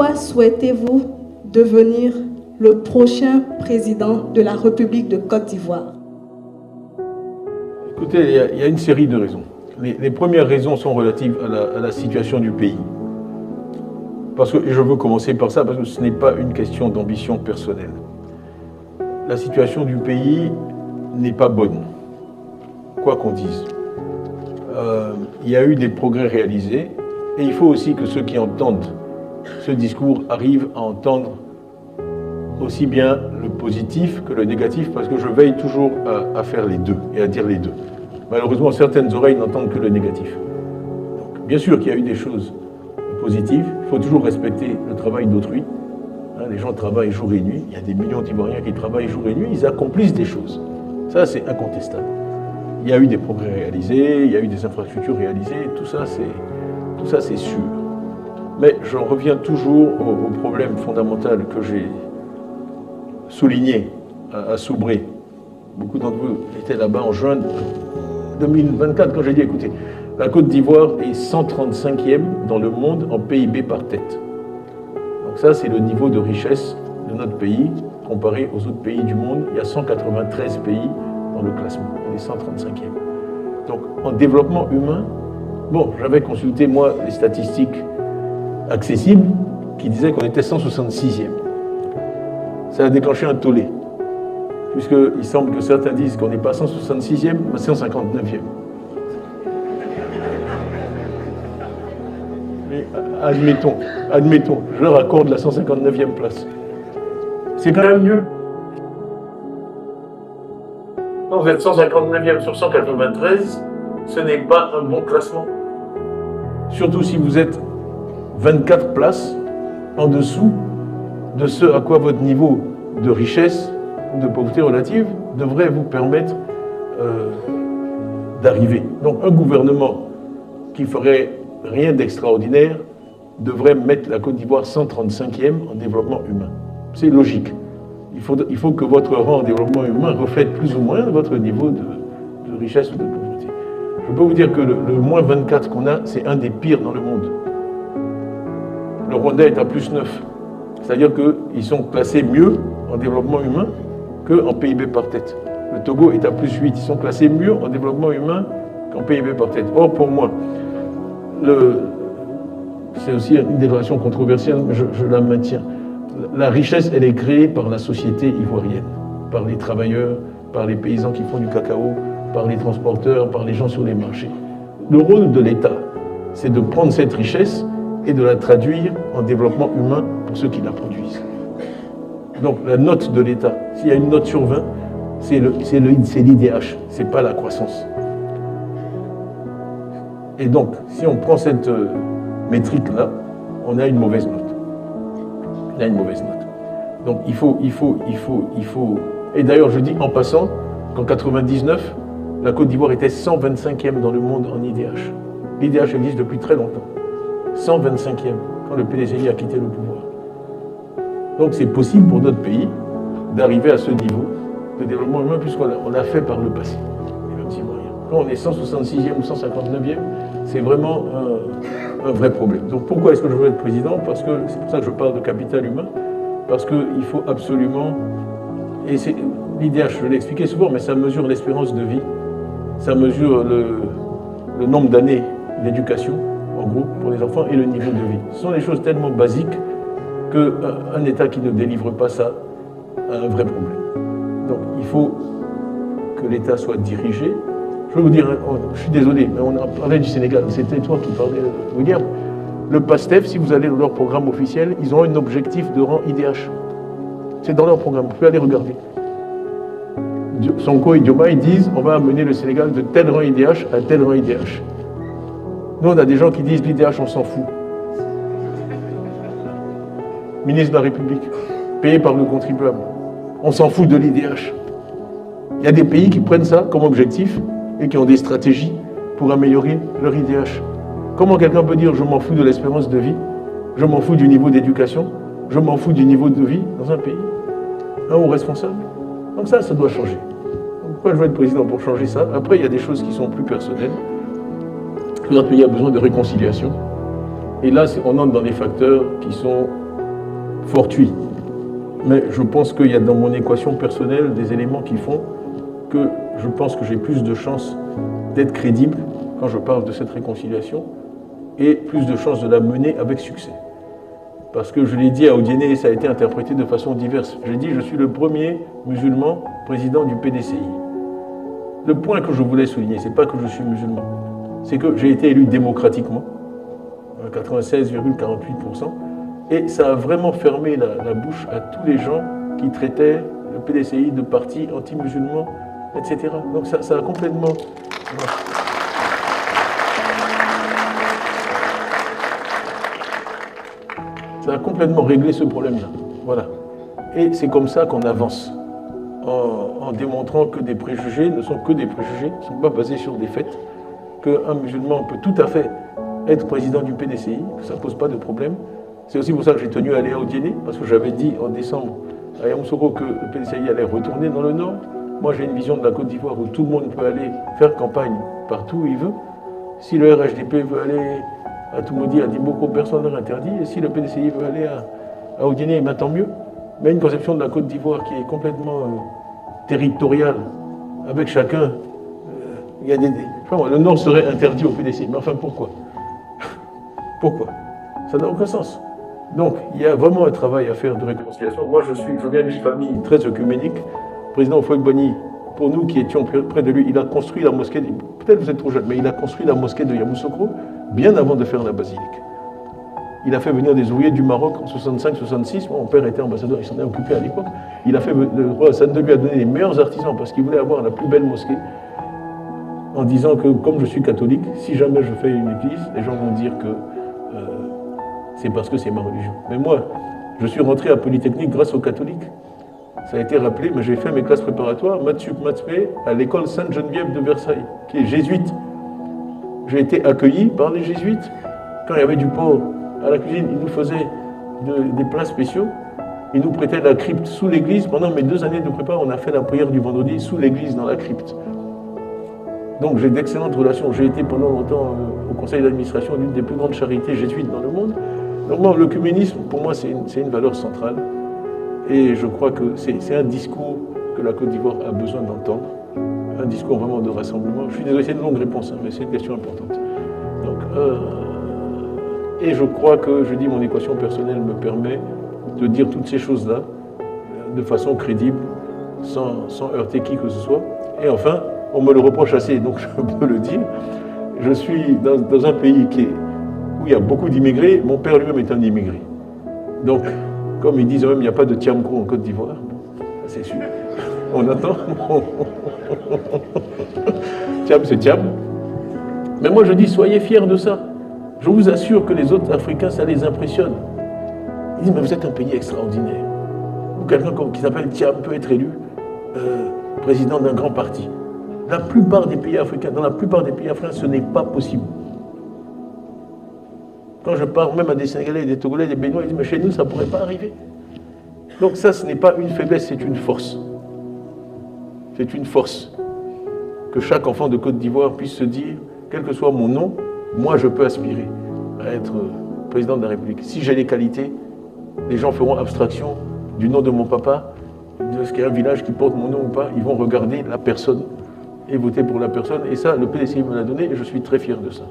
pourquoi souhaitez-vous devenir le prochain président de la République de Côte d'Ivoire? Écoutez, il y a une série de raisons. Les premières raisons sont relatives à la situation du pays. Et je veux commencer par ça, parce que ce n'est pas une question d'ambition personnelle. La situation du pays n'est pas bonne, quoi qu'on dise. Il y a eu des progrès réalisés, et il faut aussi que ceux qui entendent ce discours arrivent à entendre aussi bien le positif que le négatif, parce que je veille toujours à faire les deux et à dire les deux. Malheureusement, certaines oreilles n'entendent que le négatif. Donc, bien sûr qu'il y a eu des choses positives, il faut toujours respecter le travail d'autrui. Les gens travaillent jour et nuit, il y a des millions d'Ivoiriens qui travaillent jour et nuit, ils accomplissent des choses. Ça, c'est incontestable. Il y a eu des progrès réalisés, il y a eu des infrastructures réalisées, tout ça, c'est sûr. Mais j'en reviens toujours au problème fondamental que j'ai souligné à Soubré. Beaucoup d'entre vous étaient là-bas en juin 2024 quand j'ai dit, écoutez, la Côte d'Ivoire est 135e dans le monde en PIB par tête. Donc ça, c'est le niveau de richesse de notre pays comparé aux autres pays du monde. Il y a 193 pays dans le classement. On est 135e. Donc en développement humain, bon, j'avais consulté moi les statistiques accessibles qui disaient qu'on était 166e. Ça a déclenché un tollé, puisqu'il semble que certains disent qu'on n'est pas 166e, mais 159e. Mais admettons, je leur accorde la 159e place. C'est quand même mieux. Quand vous êtes 159e sur 193, ce n'est pas un bon classement. Surtout si vous êtes 24 places en dessous de ce à quoi votre niveau de richesse ou de pauvreté relative devrait vous permettre d'arriver. Donc un gouvernement qui ferait rien d'extraordinaire devrait mettre la Côte d'Ivoire 135e en développement humain. C'est logique. Il faut que votre rang en développement humain reflète plus ou moins votre niveau de richesse ou de pauvreté. Je peux vous dire que le moins 24 qu'on a, c'est un des pires dans le monde. Le Rwanda est à plus 9. C'est-à-dire qu'ils sont classés mieux en développement humain qu'en PIB par tête. Le Togo est à plus 8. Ils sont classés mieux en développement humain qu'en PIB par tête. Or, pour moi, c'est aussi une déclaration controversielle, mais je la maintiens. La richesse, elle est créée par la société ivoirienne, par les travailleurs, par les paysans qui font du cacao, par les transporteurs, par les gens sur les marchés. Le rôle de l'État, c'est de prendre cette richesse et de la traduire en développement humain pour ceux qui la produisent. Donc la note de l'État, s'il y a une note sur 20, c'est l'IDH, c'est pas la croissance. Et donc, si on prend cette métrique-là, on a une mauvaise note. On a une mauvaise note. Donc il faut... Et d'ailleurs, je dis en passant qu'en 99, la Côte d'Ivoire était 125e dans le monde en IDH. L'IDH existe depuis très longtemps. 125e, quand le PDCI a quitté le pouvoir. Donc c'est possible pour notre pays d'arriver à ce niveau de développement humain, puisqu'on l'a fait par le passé. Quand on est 166e ou 159e, c'est vraiment un vrai problème. Donc pourquoi est-ce que je veux être président? Parce que c'est pour ça que je parle de capital humain, parce qu'il faut absolument... Et l'IDH, je l'ai expliqué souvent, mais ça mesure l'espérance de vie, ça mesure le nombre d'années d'éducation, en gros, pour les enfants, et le niveau de vie. Ce sont des choses tellement basiques qu'un État qui ne délivre pas ça a un vrai problème. Donc il faut que l'État soit dirigé. Je vais vous dire, je suis désolé, mais on a parlé du Sénégal, c'était toi qui parlais, William. Le PASTEF, si vous allez dans leur programme officiel, ils ont un objectif de rang IDH. C'est dans leur programme, vous pouvez aller regarder. Sonko et Dioma, ils disent on va amener le Sénégal de tel rang IDH à tel rang IDH. Nous, on a des gens qui disent l'IDH, on s'en fout. Ministre de la République, payé par le contribuable. On s'en fout de l'IDH. Il y a des pays qui prennent ça comme objectif et qui ont des stratégies pour améliorer leur IDH. Comment quelqu'un peut dire je m'en fous de l'espérance de vie, je m'en fous du niveau d'éducation, je m'en fous du niveau de vie dans un pays? Un haut responsable? Donc ça doit changer. Donc pourquoi je veux être président? Pour changer ça. Après, il y a des choses qui sont plus personnelles. Notre pays a besoin de réconciliation. Et là, on entre dans des facteurs qui sont fortuit. Mais je pense qu'il y a dans mon équation personnelle des éléments qui font que je pense que j'ai plus de chances d'être crédible quand je parle de cette réconciliation et plus de chances de la mener avec succès. Parce que je l'ai dit à Odiéné, ça a été interprété de façon diverse. J'ai dit, je suis le premier musulman président du PDCI. Le point que je voulais souligner, ce n'est pas que je suis musulman, c'est que j'ai été élu démocratiquement, à 96,48%, et ça a vraiment fermé la bouche à tous les gens qui traitaient le PDCI de parti anti-musulman, etc. Donc ça a complètement... Ça a complètement réglé ce problème-là. Voilà. Et c'est comme ça qu'on avance, en démontrant que des préjugés ne sont que des préjugés, ne sont pas basés sur des faits, qu'un musulman peut tout à fait être président du PDCI, que ça ne pose pas de problème. C'est aussi pour ça que j'ai tenu à aller à Odiéné, parce que j'avais dit en décembre à Yamoussoukro que le PDCI allait retourner dans le Nord. Moi, j'ai une vision de la Côte d'Ivoire où tout le monde peut aller faire campagne partout où il veut. Si le RHDP veut aller à Toumoudi, à Diboko, personne ne leur interdit. Et si le PDCI veut aller à Odiéné, ben, tant mieux. Mais une conception de la Côte d'Ivoire qui est complètement territoriale, avec chacun. Il y a le Nord serait interdit au PDCI. Mais enfin, pourquoi? Pourquoi? Ça n'a aucun sens. Donc, il y a vraiment un travail à faire de réconciliation. Moi, je viens d'une famille très œcuménique. Le président Houphouët-Boigny, pour nous qui étions près de lui, il a construit la mosquée, peut-être vous êtes trop jeune, mais il a construit la mosquée de Yamoussoukro bien avant de faire la basilique. Il a fait venir des ouvriers du Maroc en 65-66. Mon père était ambassadeur, il s'en est occupé à l'époque. Il a fait, le roi Hassan II lui a donné les meilleurs artisans parce qu'il voulait avoir la plus belle mosquée, en disant que comme je suis catholique, si jamais je fais une église, les gens vont dire que c'est parce que c'est ma religion. Mais moi, je suis rentré à Polytechnique grâce aux catholiques. Ça a été rappelé, mais j'ai fait mes classes préparatoires, maths sup, maths spé, à l'école Sainte-Geneviève de Versailles, qui est jésuite. J'ai été accueilli par les jésuites. Quand il y avait du porc à la cuisine, ils nous faisaient des plats spéciaux. Ils nous prêtaient la crypte sous l'église. Pendant mes 2 années de prépa, on a fait la prière du vendredi sous l'église, dans la crypte. Donc j'ai d'excellentes relations. J'ai été pendant longtemps au conseil d'administration d'une des plus grandes charités jésuites dans le monde. Donc moi, l'œcuménisme, pour moi, c'est une valeur centrale. Et je crois que c'est un discours que la Côte d'Ivoire a besoin d'entendre. Un discours vraiment de rassemblement. Je suis désolé, c'est une longue réponse, hein, mais c'est une question importante. Donc, et je crois que, je dis, mon équation personnelle me permet de dire toutes ces choses-là de façon crédible, sans heurter qui que ce soit. Et enfin, on me le reproche assez, donc je peux le dire. Je suis dans un pays où il y a beaucoup d'immigrés. Mon père lui-même est un immigré. Donc, comme ils disent eux-mêmes, il n'y a pas de Tiamko en Côte d'Ivoire. C'est sûr. On attend. Tiam, c'est Tiam. Mais moi, je dis, soyez fiers de ça. Je vous assure que les autres Africains, ça les impressionne. Ils disent, mais vous êtes un pays extraordinaire. Quelqu'un qui s'appelle Tiam peut être élu président d'un grand parti. La plupart des pays africains, dans la plupart des pays africains, ce n'est pas possible. Quand je parle même à des Sénégalais, des Togolais, des Béninois, ils disent, mais chez nous, ça ne pourrait pas arriver. Donc ça, ce n'est pas une faiblesse, c'est une force. C'est une force. Que chaque enfant de Côte d'Ivoire puisse se dire, quel que soit mon nom, moi, je peux aspirer à être président de la République. Si j'ai les qualités, les gens feront abstraction du nom de mon papa, de ce qu'il y a un village qui porte mon nom ou pas. Ils vont regarder la personne et voter pour la personne. Et ça, le PDCI me l'a donné et je suis très fier de ça.